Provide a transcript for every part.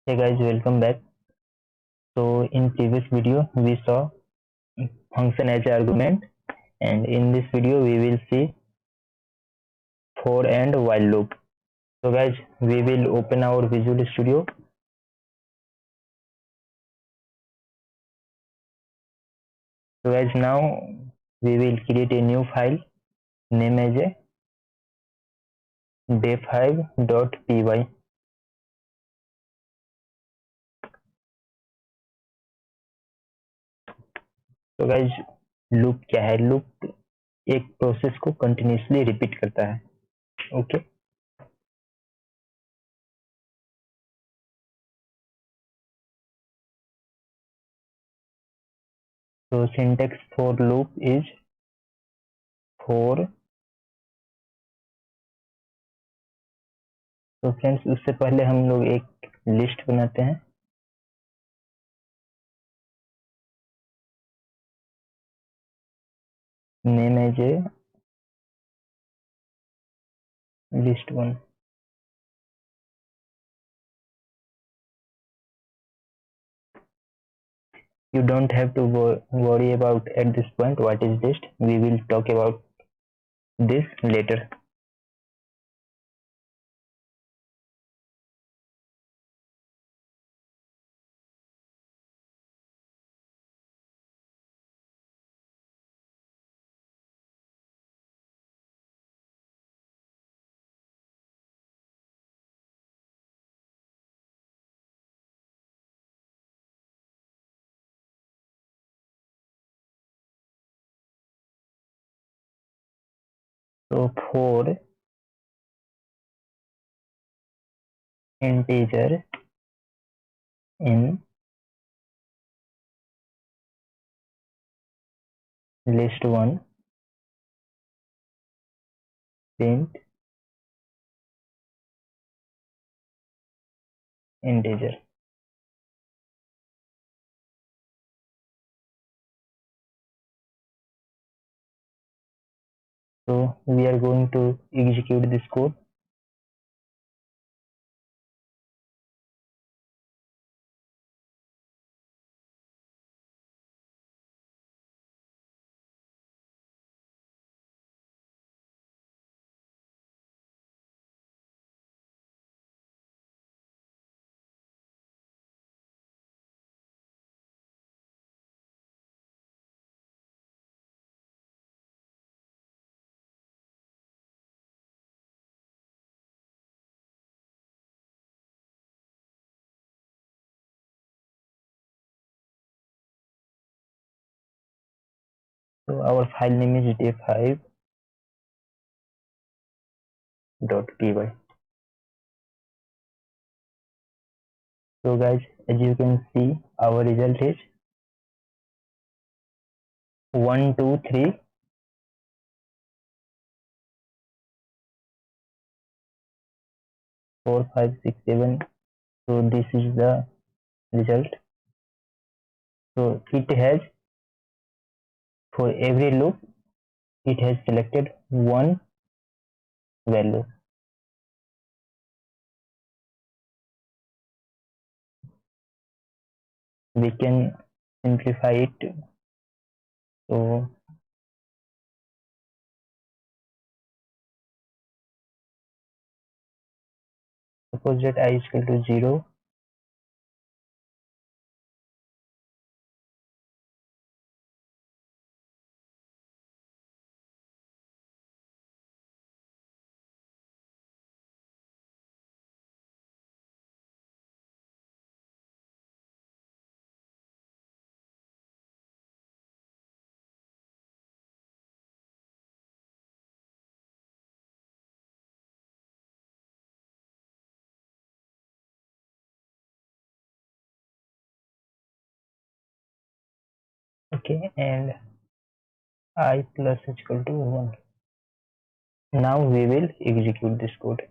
Hey guys, welcome back. So in previous video we saw function as argument, and in this video we will see for and while loop. So guys, we will open our Visual Studio. So guys, now we will create a new file name as a day5.py. तो guys loop क्या है? Loop एक process को continuously repeat करता है. Okay, तो syntax for loop is for. तो friends, उससे पहले हम लोग एक लिस्ट बनाते हैं. Name as a list1. You don't have to worry about at this point what is list. We will talk about this later. So for integer in list1, print integer. So we are going to execute this code. So our file name is day5.py. So guys, as you can see, our result is 1, 2, 3, 4, 5, 6, 7. So this is the result. So it has, for every loop, it has selected one value. We can simplify it. So suppose that I is equal to 0. Okay, and I plus is equal to 1. Now we will execute this code.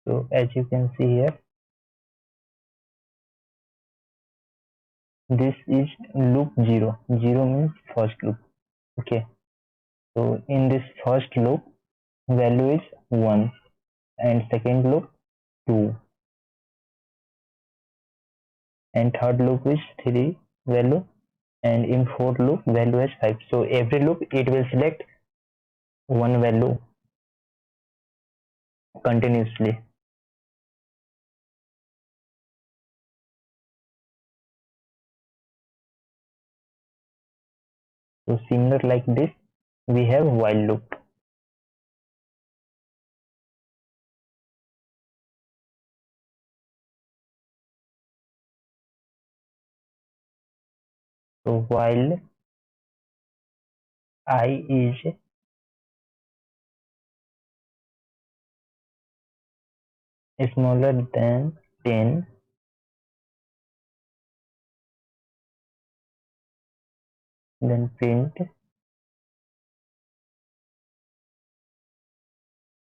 So as you can see here, this is loop 0. 0 means first loop. Okay, So in this first loop, value is 1, and second loop 2, and third loop is 3 value, and in fourth loop value is 5. So every loop it will select one value continuously. So similar like this, we have while loop. So while I is smaller than 10, then print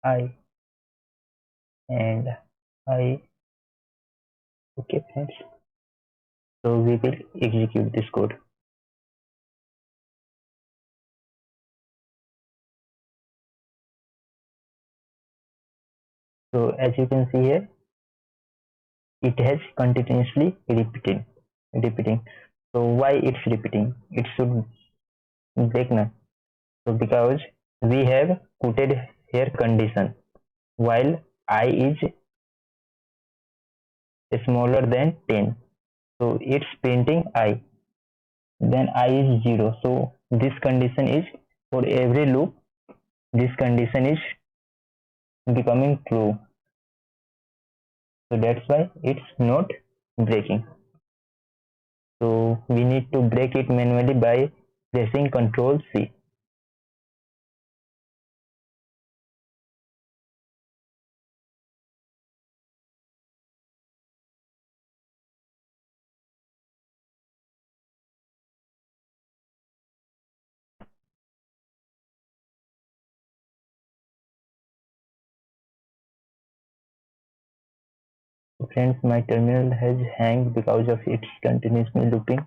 I, and I. Okay friends, so we will execute this code. So as you can see here, it has continuously repeating. So why it's repeating? It should break now. So because we have put here condition while I is smaller than 10. So it's printing I, then I is 0. So this condition is for every loop, this condition is becoming true. So that's why it's not breaking. So we need to break it manually by pressing Ctrl C. So friends, my terminal has hanged because of its continuously looping.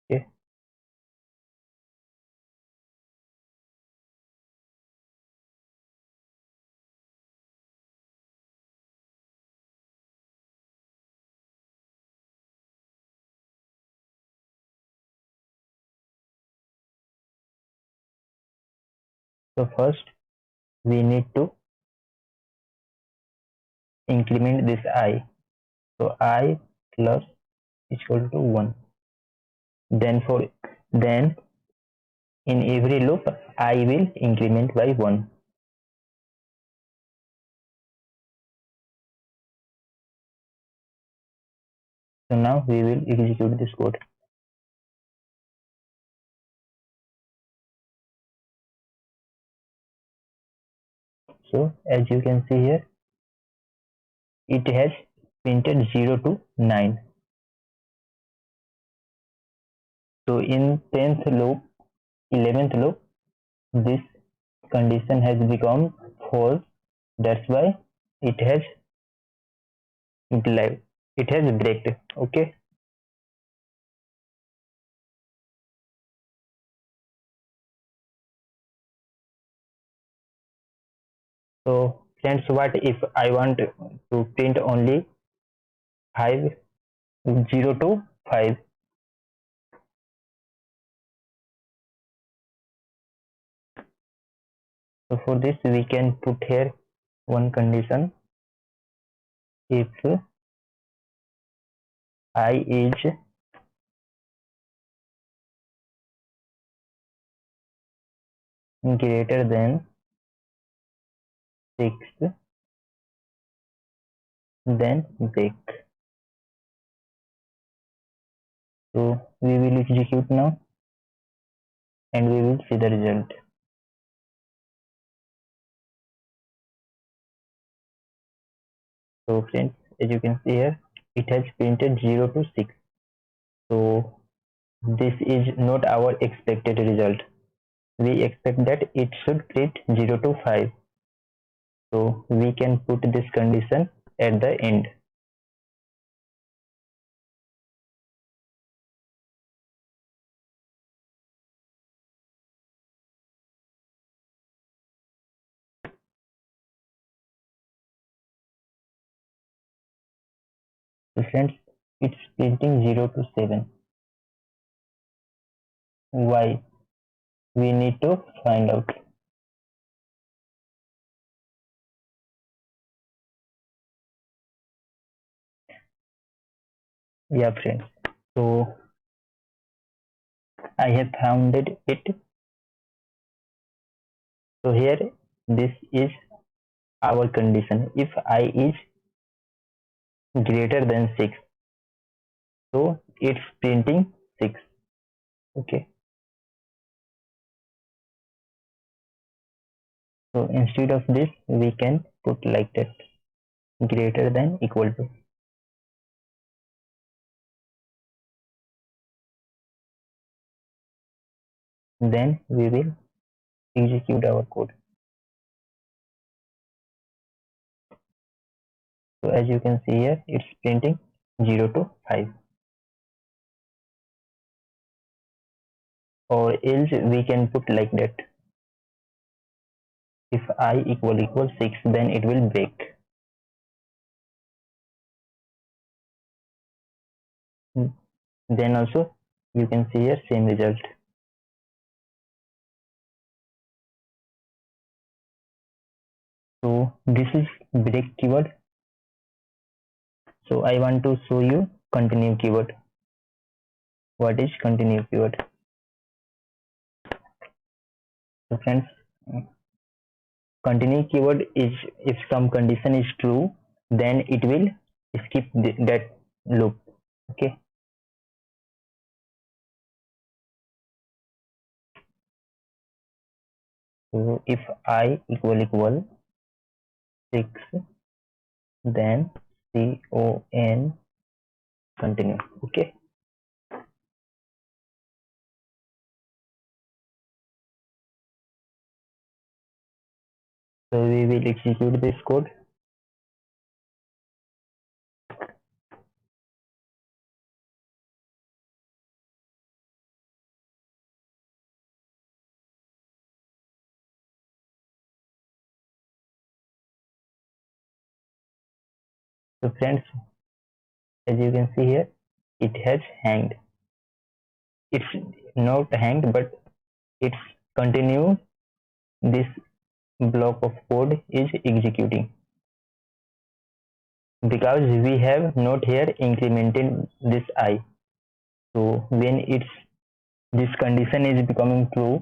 Okay. So first we need to increment this I. So I plus equal to 1. Then in every loop I will increment by 1. So now we will execute this code. So as you can see here, it has printed 0 to 9. So in 10th loop, 11th loop, this condition has become false. That's why it has implied, it has breaked. Okay. So friends, what if I want to print only 5, 0 to 5? So for this we can put here one condition. If I is greater than 6, then break. So we will execute now and we will see the result. So friends, as you can see here, it has printed 0 to 6. So this is not our expected result. We expect that it should print 0 to 5. So we can put this condition at the end. So friends, it's printing 0 to 7. Why? We need to find out. Yeah friends. So I have found it. So here this is our condition. If I is greater than 6, so it's printing 6. Okay. So instead of this, we can put like that, greater than equal to. Then we will execute our code. So as you can see here, it's printing 0 to 5. Or else we can put like that. If I equal 6, then it will break. Then also you can see here same result. So this is break keyword. So I want to show you continue keyword. What is continue keyword? So friends, continue keyword is if some condition is true, then it will skip that loop. Okay. So if I equal 6, then con continue. Okay. So we will execute this code. So friends, as you can see here, it has hanged. It's not hanged, but it's continue. This block of code is executing because we have not here incremented this I. So when this condition is becoming true,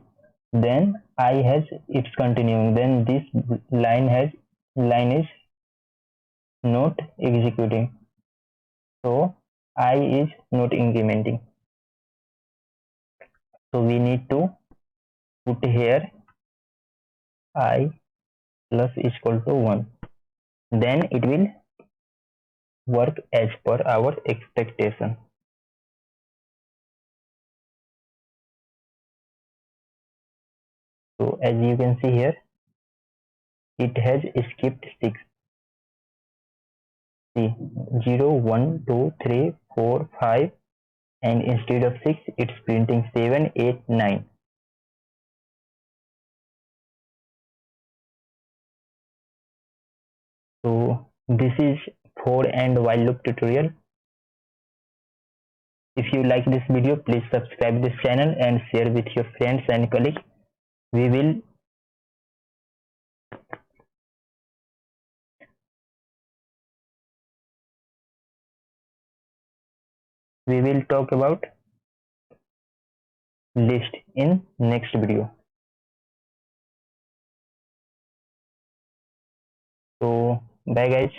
then I has it's continuing. Then this line is not executing. So I is not incrementing. So we need to put here I plus equal to 1. Then it will work as per our expectation. So as you can see here, it has skipped 6. See 0, 1, 2, 3, 4, 5, and instead of 6, it's printing 7, 8, 9. So this is for and while loop tutorial. If you like this video, please subscribe this channel and share with your friends and colleagues. We will talk about list in next video. So bye guys.